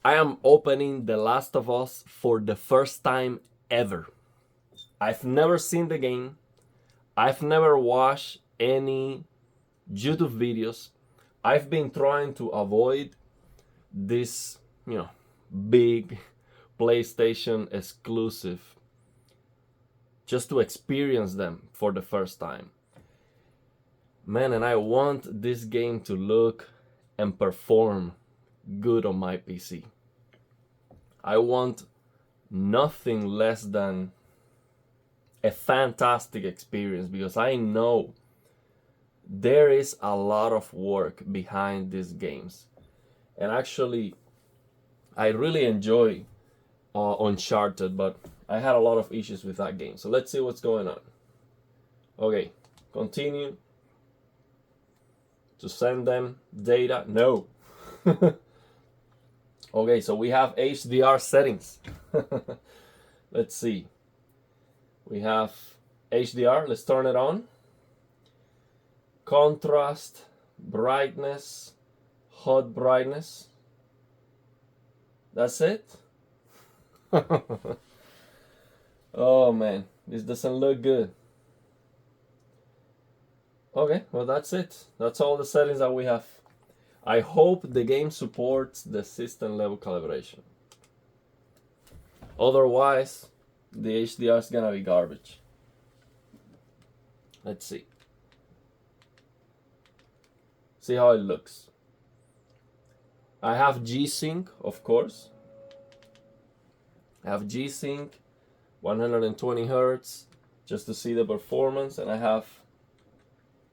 I am opening The Last of Us for the first time ever. I've never seen the game. I've never watched any YouTube videos. I've been trying to avoid this, big PlayStation exclusive just to experience them for the first time. Man, and I want this game to look and perform good on my PC. I want nothing less than a fantastic experience because I know there is a lot of work behind these games. And actually, I really enjoy Uncharted, but I had a lot of issues with that game. So let's see what's going on. Okay, continue to send them data. No. Okay, so we have HDR settings. Let's see. We have HDR. Let's turn it on. Contrast, brightness, hot brightness. That's it. Oh man, this doesn't look good. Okay, well that's it. That's all the settings that we have. I hope the game supports the system level calibration. Otherwise, the HDR is gonna be garbage. Let's see. See how it looks. I have G-Sync, of course. I have G-Sync, 120 Hz, just to see the performance, and I have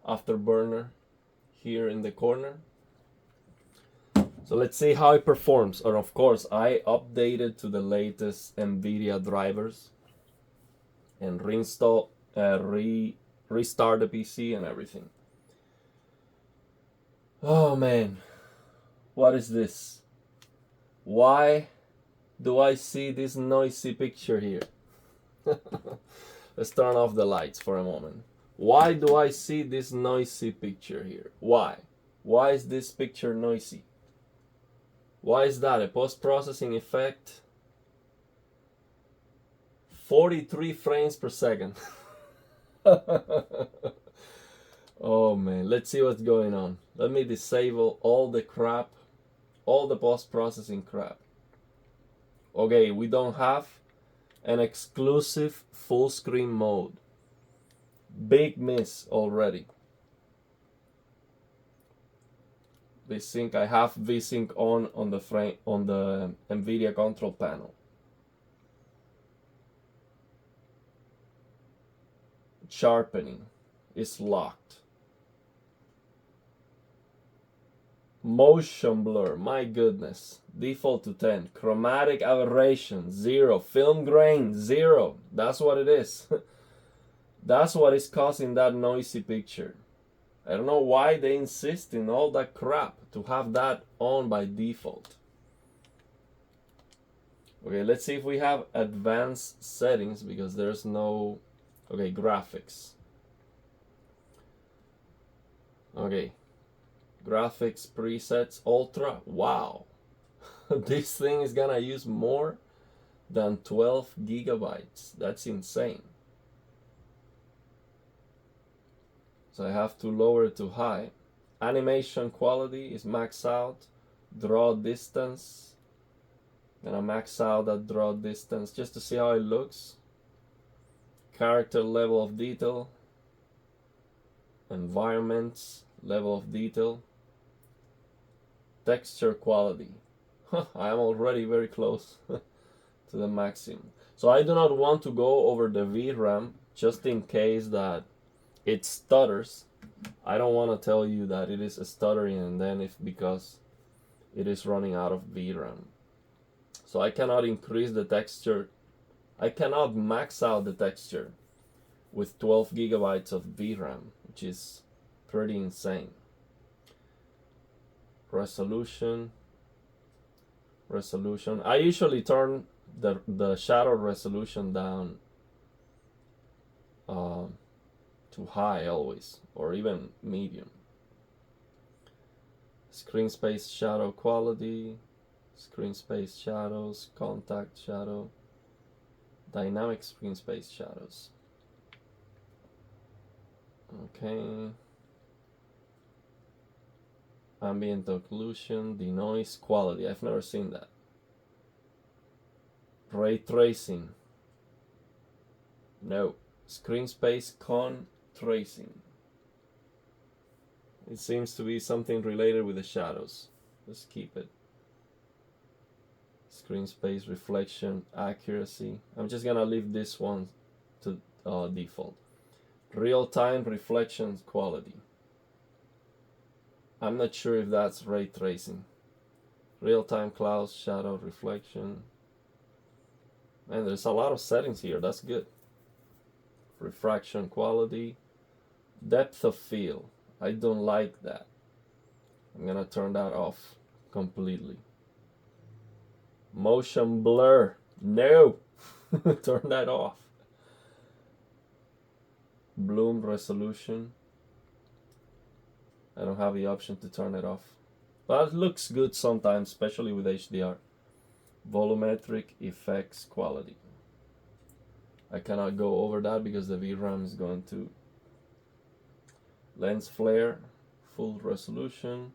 Afterburner here in the corner. So let's see how it performs. And of course, I updated to the latest NVIDIA drivers and restart the PC and everything. Oh man, what is this? Why do I see this noisy picture here? Let's turn off the lights for a moment. Why do I see this noisy picture here? Why? Why is this picture noisy? Why is that? A post-processing effect? 43 frames per second. Oh man, let's see what's going on. Let me disable all the crap, all the post-processing crap. Okay, we don't have an exclusive full screen mode. Big miss already. VSync, I have VSync on the frame on the NVIDIA control panel. Sharpening is locked. Motion blur, my goodness. Default to 10. Chromatic aberration, 0. Film grain, 0. That's what it is. That's what is causing that noisy picture. I don't know why they insist in all that crap to have that on by default. Okay, let's see if we have advanced settings because there's no... Okay, graphics. Okay. Graphics presets ultra. Wow. This thing is gonna use more than 12 gigabytes. That's insane. So I have to lower it to high. Animation quality is maxed out. Draw distance. Gonna max out that draw distance just to see how it looks. Character level of detail. Environments level of detail. Texture quality. I am already very close to the maximum. So I do not want to go over the VRAM just in case that it stutters. I don't want to tell you that it is stuttering and then if because it is running out of VRAM. So I cannot increase the texture. I cannot max out the texture with 12 gigabytes of VRAM, which is pretty insane. Resolution. I usually turn the shadow resolution down to high always, or even medium. Screen space shadow quality. Screen space shadows, contact shadow, dynamic screen space shadows. Okay. Ambient occlusion, denoise, quality. I've never seen that. Ray tracing. No. Screen space con tracing. It seems to be something related with the shadows. Let's keep it. Screen space reflection accuracy. I'm just gonna leave this one to default. Real-time reflections quality. I'm not sure if that's ray tracing. Real-time clouds, shadow reflection. Man, there's a lot of settings here. That's good. Refraction quality. Depth of field. I don't like that. I'm gonna turn that off completely. Motion blur. No. Turn that off. Bloom resolution. I don't have the option to turn it off. But it looks good sometimes, especially with HDR. Volumetric effects quality. I cannot go over that because the VRAM is going to. Lens flare, full resolution.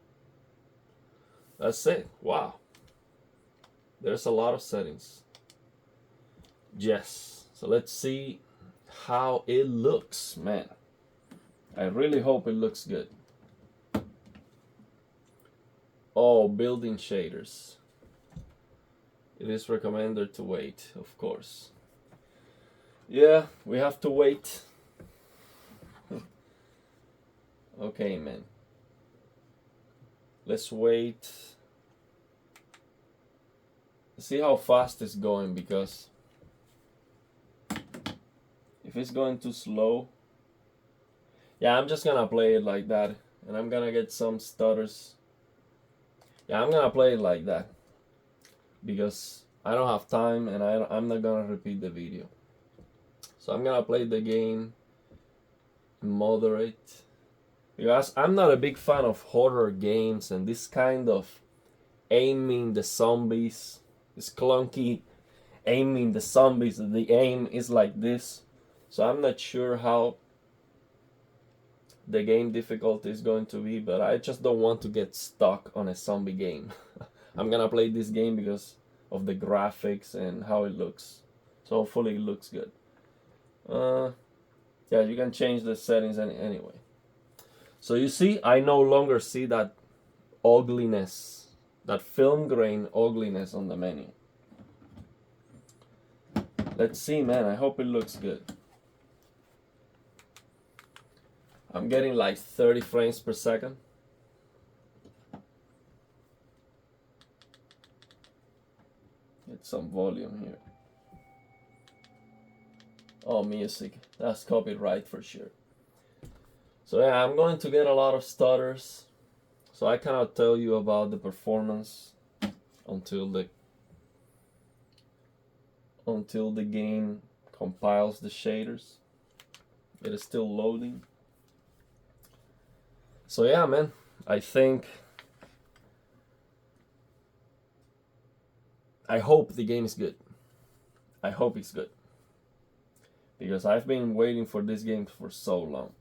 That's it. Wow. There's a lot of settings. Yes. So let's see how it looks, man. I really hope it looks good. Oh, building shaders. It is recommended to wait, of course. Yeah, we have to wait. Okay, man. Let's wait. See how fast it's going, because if it's going too slow, yeah, I'm just gonna play it like that, and I'm gonna get some stutters. Yeah, I'm gonna play it like that because I don't have time, and I'm not gonna repeat the video. So I'm gonna play the game moderate, because I'm not a big fan of horror games and this kind of aiming the zombies. It's clunky aiming the zombies. The aim is like this, so I'm not sure how the game difficulty is going to be, but I just don't want to get stuck on a zombie game. I'm gonna play this game because of the graphics and how it looks, so hopefully it looks good. Yeah, you can change the settings anyway. So you see, I no longer see that ugliness, that film grain ugliness on the menu. Let's see, man. I hope it looks good. I'm getting like 30 frames per second. Get some volume here. Oh, music. That's copyright for sure. So yeah, I'm going to get a lot of stutters. So I cannot tell you about the performance until the game compiles the shaders. It is still loading. So yeah, man, I hope the game is good. I hope it's good, because I've been waiting for this game for so long.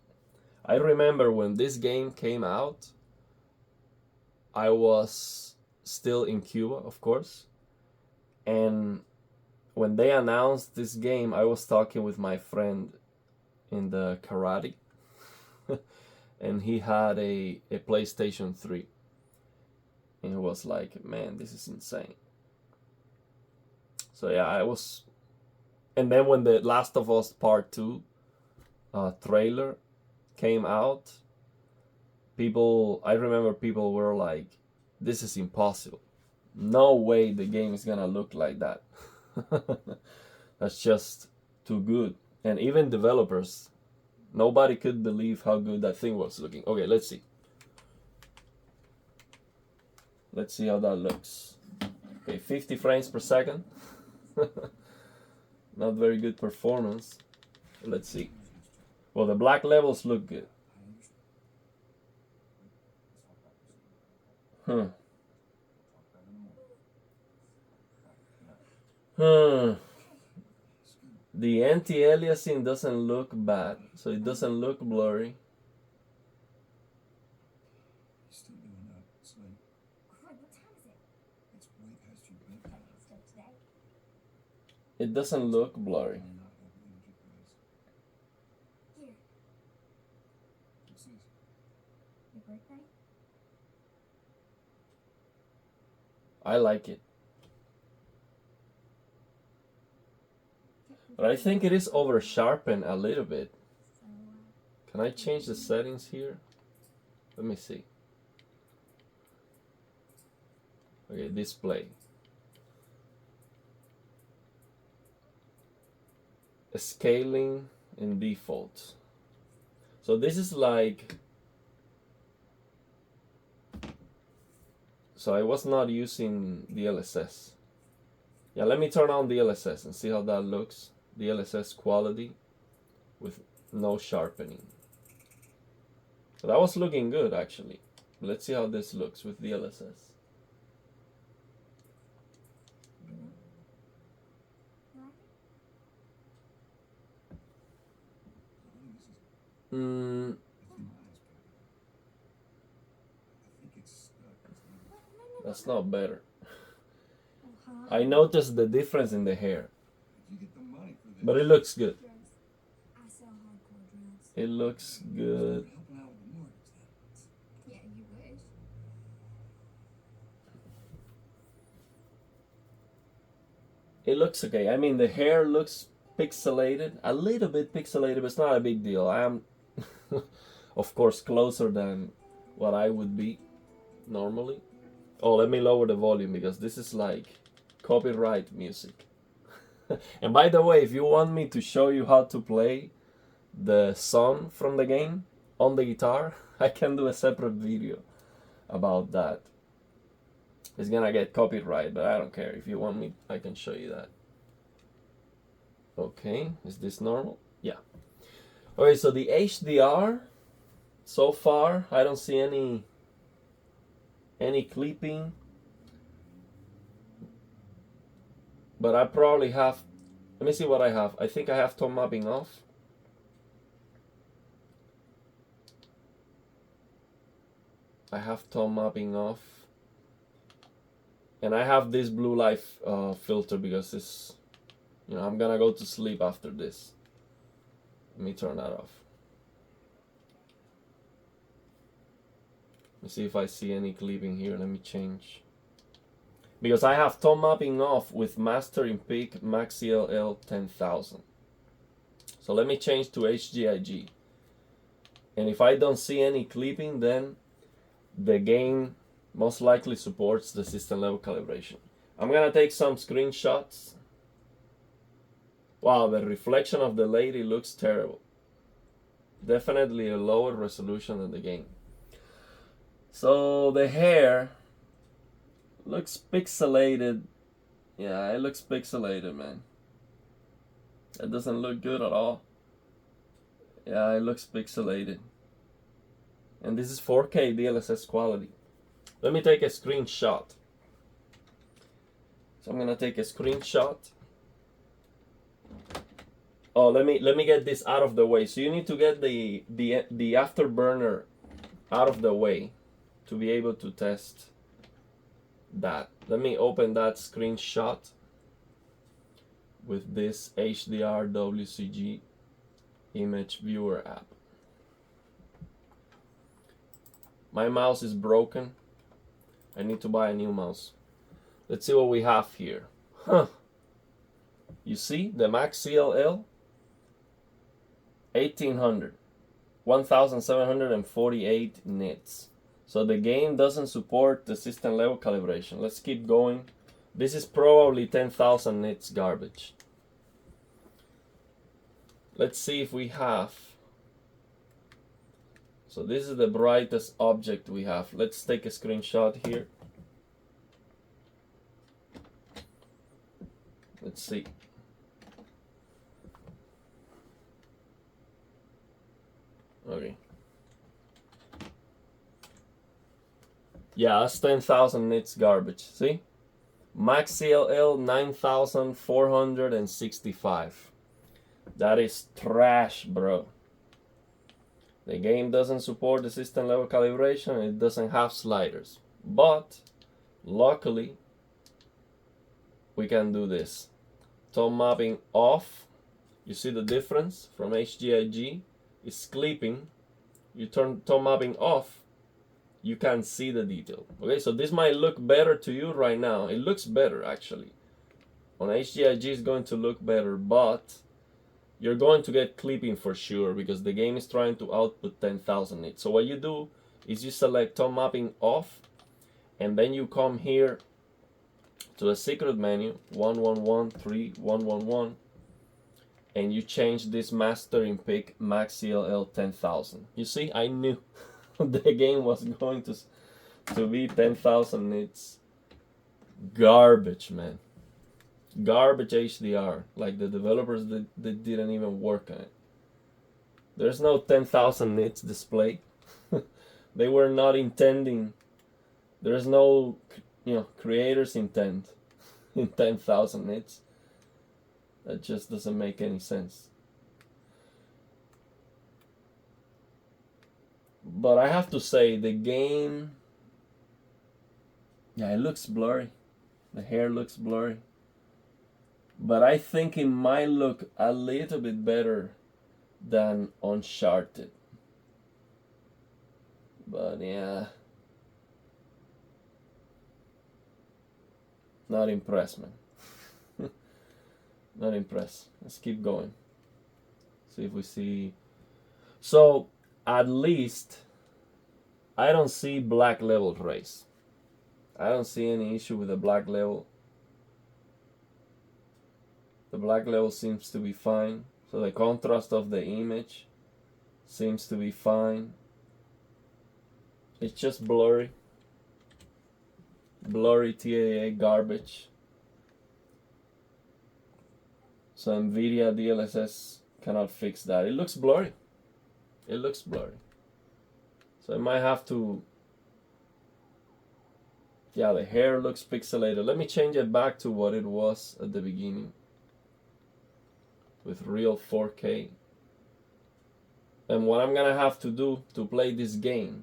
I remember when this game came out, I was still in Cuba, of course, and when they announced this game, I was talking with my friend in the karate, and he had a PlayStation 3, and he was like, man, this is insane. So yeah, I was. And then when the Last of Us Part 2 trailer came out, I remember people were like, this is impossible. No way the game is gonna look like that. That's just too good. And even developers, nobody could believe how good that thing was looking. Okay, let's see. Let's see how that looks. Okay, 50 frames per second. Not very good performance. Let's see. Well, the black levels look good. Hmm. The anti-aliasing doesn't look bad, so it doesn't look blurry. Still doing that. It's late. What time is it? It's way past your bedtime. Still today. It doesn't look blurry. I'm not having energy prize. Here, What's this? your birthday? I like it. But I think it is over sharpened a little bit. So, Can I change the settings here? Let me see. Okay, display. Scaling and default. So this is like, so I was not using DLSS. Yeah, let me turn on DLSS and see how that looks. DLSS quality with no sharpening. So that was looking good actually. Let's see how this looks with DLSS. you like it? Honey, this is. Mm, I think mine's better. I think it's stuck. What? No. that's not better. Uh-huh. I noticed the difference in the hair, Did you get the money for this? but it looks good. Drugs. I sell hardcore drugs. It looks We're good. helping out with the mortgage. That. Yeah, you wish. It looks okay. I mean, the hair looks pixelated, a little bit pixelated, but it's not a big deal. I am, of course, closer than what I would be normally. Oh, let me lower the volume because this is like copyright music. And by the way, if you want me to show you how to play the song from the game on the guitar, I can do a separate video about that. It's gonna get copyright, but I don't care. If you want me, I can show you that. Okay, is this normal? Yeah. Okay, so the HDR, so far, I don't see any clipping. But I probably have, let me see what I have. I think I have tone mapping off. I have tone mapping off. And I have this blue light filter because it's, I'm gonna go to sleep after this. Let me turn that off. Let me see if I see any clipping here. Let me change. Because I have tone mapping off with master in peak Maxi LL 10,000. So let me change to HGIG. And if I don't see any clipping, then the game most likely supports the system level calibration. I'm gonna take some screenshots. Wow, the reflection of the lady looks terrible. Definitely a lower resolution than the game. So the hair looks pixelated. Yeah, it looks pixelated, man. It doesn't look good at all. Yeah, it looks pixelated. And this is 4K DLSS quality. Let me take a screenshot. So I'm gonna take a screenshot. Oh, let me get this out of the way. So you need to get the afterburner out of the way to be able to test that. Let me open that screenshot with this HDR WCG image viewer app. My mouse is broken. I need to buy a new mouse. Let's see what we have here. You see the Max CLL 1800, 1748 nits. So the game doesn't support the system level calibration. Let's keep going. This is probably 10,000 nits garbage. Let's see if we have. So this is the brightest object we have. Let's take a screenshot here. Let's see. Okay. Yeah, that's 10,000 nits garbage. See? Max CLL 9465. That is trash, bro. The game doesn't support the system level calibration, it doesn't have sliders. But luckily, we can do this. Tone mapping off. You see the difference from HDIG? It's clipping. You turn tone mapping off, you can see the detail. Okay, so this might look better to you right now. It looks better actually. On HDIG it's going to look better, but you're going to get clipping for sure because the game is trying to output 10,000 nits. So what you do is you select tone mapping off, and then you come here to the secret menu, 11131111, and you change this mastering pick max CLL 10,000. You see, I knew the game was going to be 10,000 nits. Garbage, man. Garbage HDR. Like the developers, they didn't even work on it. There's no 10,000 nits display. They were not intending. There's no, creator's intent in 10,000 nits. That just doesn't make any sense. But I have to say, the game, yeah, it looks blurry. The hair looks blurry. But I think it might look a little bit better than Uncharted. But yeah, not impressed, man. Not impressed. Let's keep going. See if we see. So at least I don't see black level race. I don't see any issue with the black level. The black level seems to be fine. So the contrast of the image seems to be fine. It's just blurry. Blurry TAA garbage. So NVIDIA DLSS cannot fix that. It looks blurry. It looks blurry. So I might have to... Yeah, the hair looks pixelated. Let me change it back to what it was at the beginning. With real 4K. And what I'm gonna have to do to play this game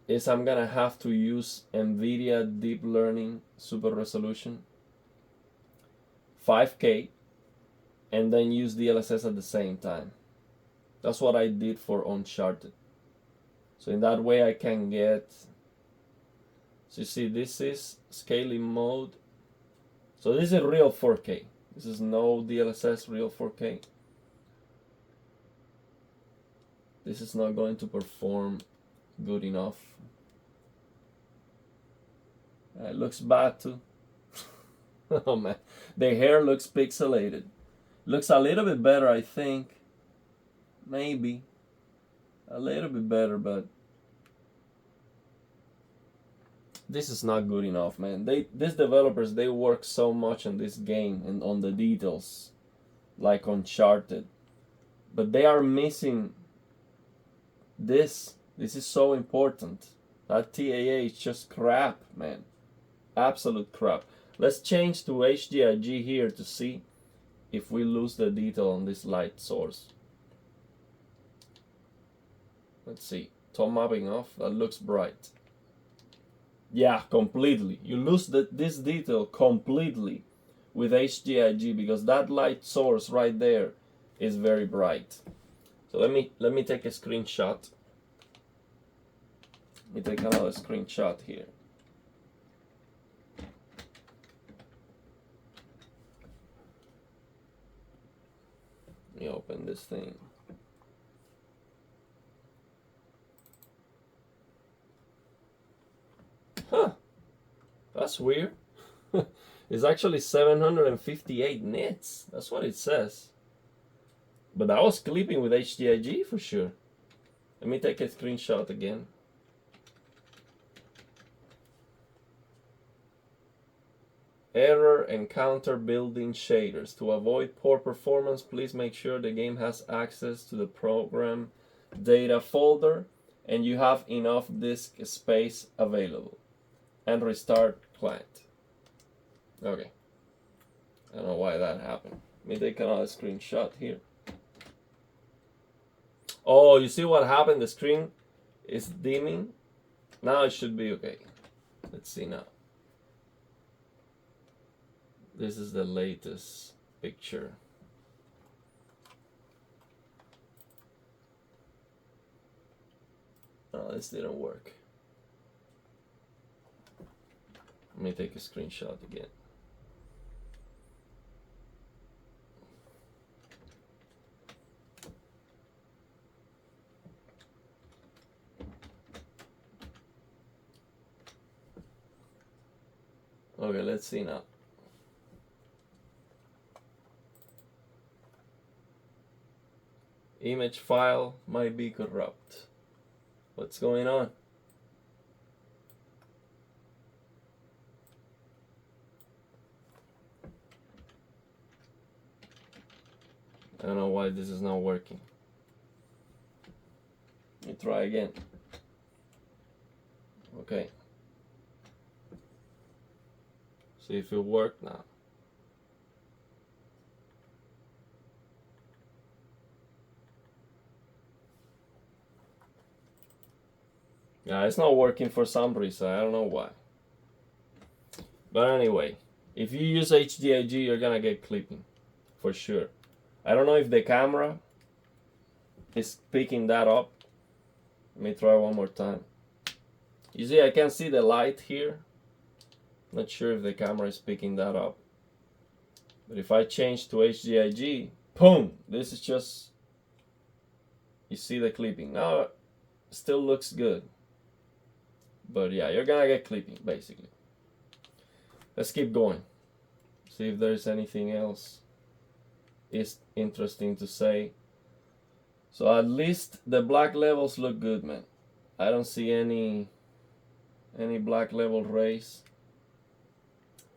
is I'm gonna have to use NVIDIA Deep Learning Super Resolution 5K and then use DLSS at the same time. That's what I did for Uncharted. So in that way I can get, so you see this is scaling mode. So this is real 4K. This is no DLSS, real 4K. This is not going to perform good enough. It looks bad too. Oh man, the hair looks pixelated. Looks a little bit better, I think. Maybe a little bit better, but this is not good enough, man. These developers, they work so much on this game and on the details, like Uncharted, but they are missing this. This is so important. That TAA is just crap, man. Absolute crap. Let's change to HDIG here to see if we lose the detail on this light source. Let's see. Tone mapping off. That looks bright. Yeah, completely. You lose this detail completely with HDIG because that light source right there is very bright. So let me take a screenshot. Let me take another screenshot here. Let me open this thing. Huh. That's weird. It's actually 758 nits. That's what it says. But I was clipping with HDIG for sure. Let me take a screenshot again. Error encounter building shaders. To avoid poor performance, please make sure the game has access to the program data folder and you have enough disk space available. and restart client. Okay. I don't know why that happened. Let me take another screenshot here. Oh, you see what happened? The screen is dimming. Now it should be okay. Let's see now. This is the latest picture. Oh, this didn't work. Let me take a screenshot again. Okay, let's see now. Image file might be corrupt. What's going on? I don't know why this is not working. Let me try again. Okay. See if it worked now. Yeah, it's not working for some reason. I don't know why. But anyway, if you use HDIG, you're gonna get clipping for sure. I don't know if the camera is picking that up. Let me try one more time. You see, I can see the light here. Not sure if the camera is picking that up. But if I change to HDIG, boom! This is just, you see the clipping. Now, it still looks good. But yeah, you're gonna get clipping, basically. Let's keep going. See if there's anything else is interesting to say. So at least the black levels look good, man. I don't see any black level rays.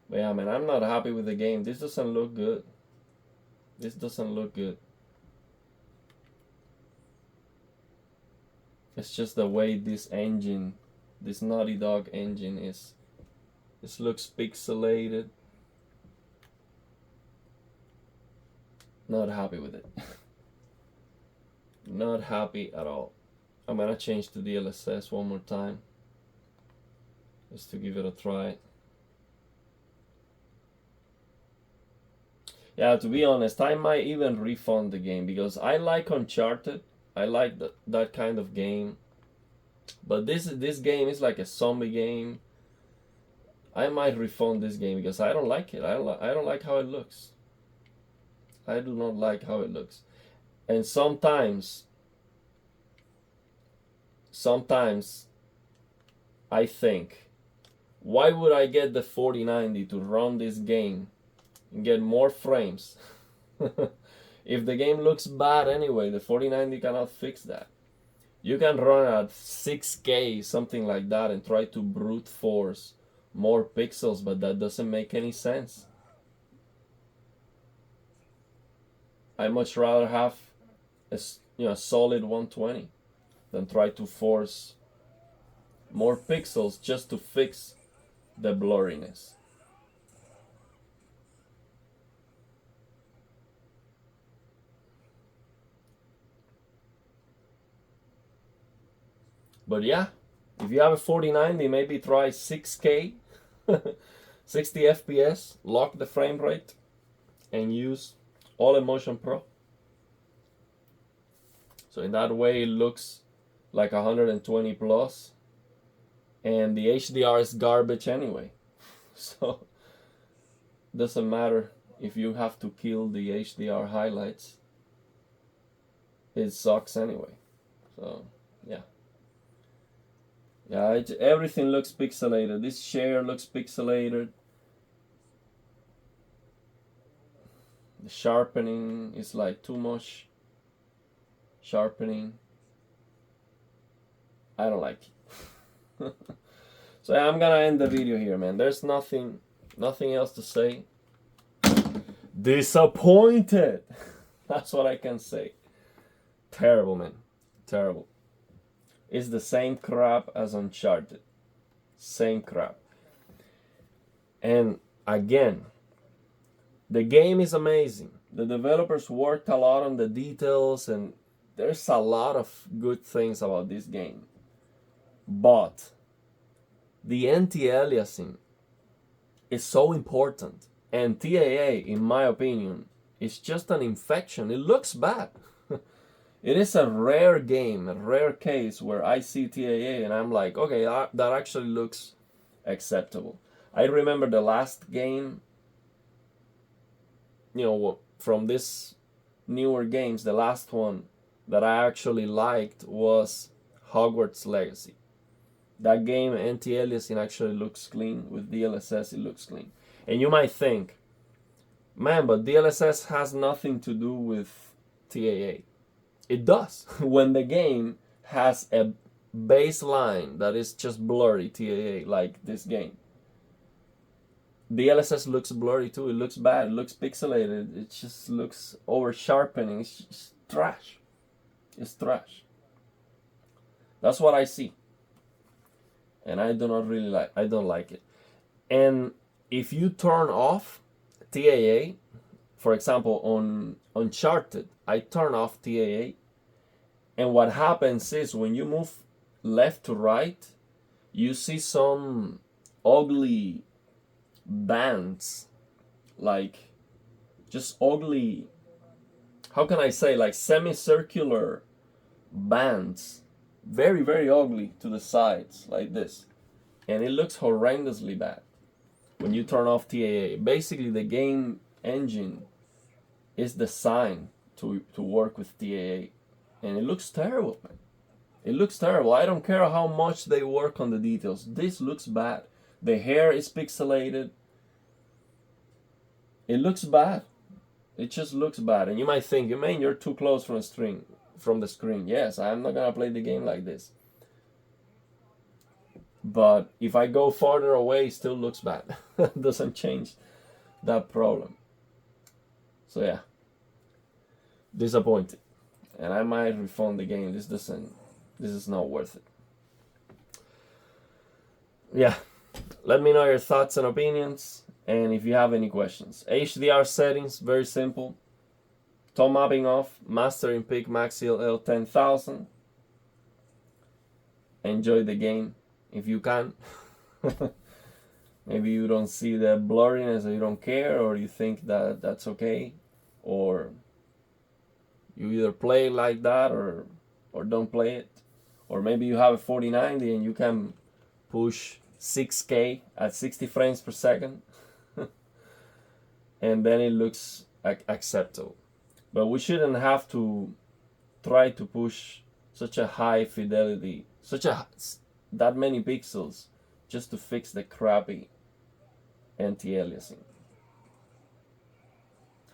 But yeah, man, I'm not happy with the game. This doesn't look good. This doesn't look good. It's just the way this engine, this Naughty Dog engine is. This looks pixelated. Not happy with it. Not happy at all. I'm gonna change to DLSS one more time, just to give it a try. Yeah, to be honest, I might even refund the game because I like Uncharted. I like that kind of game. But this game is like a zombie game. I might refund this game because I don't like it. I don't like how it looks. I do not like how it looks. And sometimes I think, why would I get the 4090 to run this game and get more frames? If the game looks bad anyway, the 4090 cannot fix that. You can run at 6K, something like that, and try to brute force more pixels, but that doesn't make any sense. I much rather have a solid 120 than try to force more pixels just to fix the blurriness. But yeah, if you have a 4090, maybe try 6K, 60 FPS, lock the frame rate, and use All-in-Motion Pro. So in that way it looks like 120 plus, and the HDR is garbage anyway. So doesn't matter if you have to kill the HDR highlights. It sucks anyway. So yeah. Yeah, everything looks pixelated. This share looks pixelated. The sharpening is like too much sharpening. I don't like it. So yeah, I'm gonna end the video here, man. There's nothing else to say. Disappointed. That's what I can say. Terrible, man. Terrible. It's the same crap as Uncharted. Same crap. And again, the game is amazing. The developers worked a lot on the details, and there's a lot of good things about this game. But the anti-aliasing is so important. And TAA, in my opinion, is just an infection. It looks bad. It is a rare game, a rare case where I see TAA and I'm like, okay, that actually looks acceptable. I remember the last game, from this newer games, the last one that I actually liked was Hogwarts Legacy. That game, anti-aliasing actually looks clean. With DLSS, it looks clean. And you might think, man, but DLSS has nothing to do with TAA. It does. When the game has a baseline that is just blurry, TAA, like this game. DLSS looks blurry too. It looks bad. It looks pixelated. It just looks over sharpening. It's just trash. It's trash. That's what I see. And I don't like it. And if you turn off TAA, for example, on Uncharted, I turn off TAA, and what happens is when you move left to right, you see some ugly bands, like just ugly, how can I say, like semicircular bands, very, very ugly to the sides, like this. And it looks horrendously bad when you turn off TAA. Basically, the game engine is designed to work with TAA, and it looks terrible, man. It looks terrible. I don't care how much they work on the details. This looks bad. The hair is pixelated. It looks bad. It just looks bad. And you might think, man, you're too close from the screen. Yes, I'm not gonna play the game like this. But if I go farther away, it still looks bad. Doesn't change that problem. So yeah, disappointed. And I might refund the game. This is not worth it. Yeah, let me know your thoughts and opinions, and if you have any questions. HDR settings, very simple. Tone mapping off, master in peak max L 10,000. Enjoy the game if you can. Maybe you don't see the blurriness, or you don't care, or you think that that's okay, or you either play like that or don't play it. Or maybe you have a 4090 and you can push 6K at 60 frames per second and then it looks acceptable. But we shouldn't have to try to push such a high fidelity, that many pixels, just to fix the crappy anti-aliasing.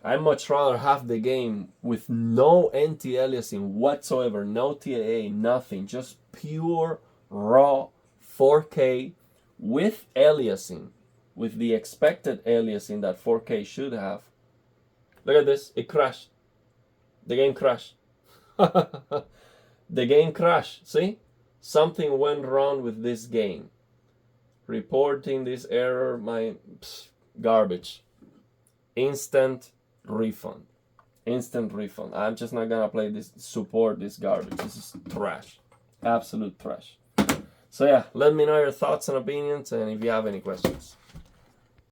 I'd much rather have the game with no anti-aliasing whatsoever, no TAA, nothing, just pure, raw 4K with aliasing, with the expected aliasing that 4K should have. Look at this, it crashed. The game crashed. The game crashed, see? Something went wrong with this game. Reporting this error, garbage. Instant refund. I'm just not gonna support this garbage. This is trash. Absolute trash. So yeah, let me know your thoughts and opinions, and if you have any questions.